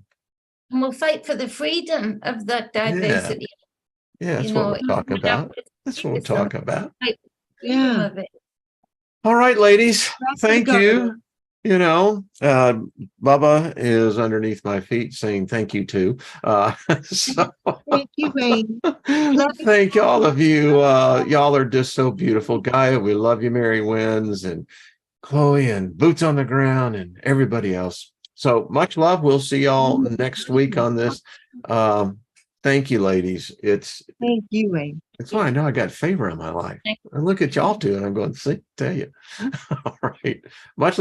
And we'll fight for the freedom of that diversity. Yeah, that's what we're talking about. That's what we're talking about. Yeah. Of it. All right, ladies, That's the thank you. governor. You know, Bubba is underneath my feet saying thank you too. So Thank you, Wayne. thank all of you. Y'all are just so beautiful. Gaia, we love you. Mary Wins and Chloe and Boots on the Ground and everybody else. So much love. We'll see y'all next week on this. Thank you, ladies. Thank you, Wayne. It's why I know I got favor in my life. And look at y'all two, and I'm going to tell you. All right. Much love.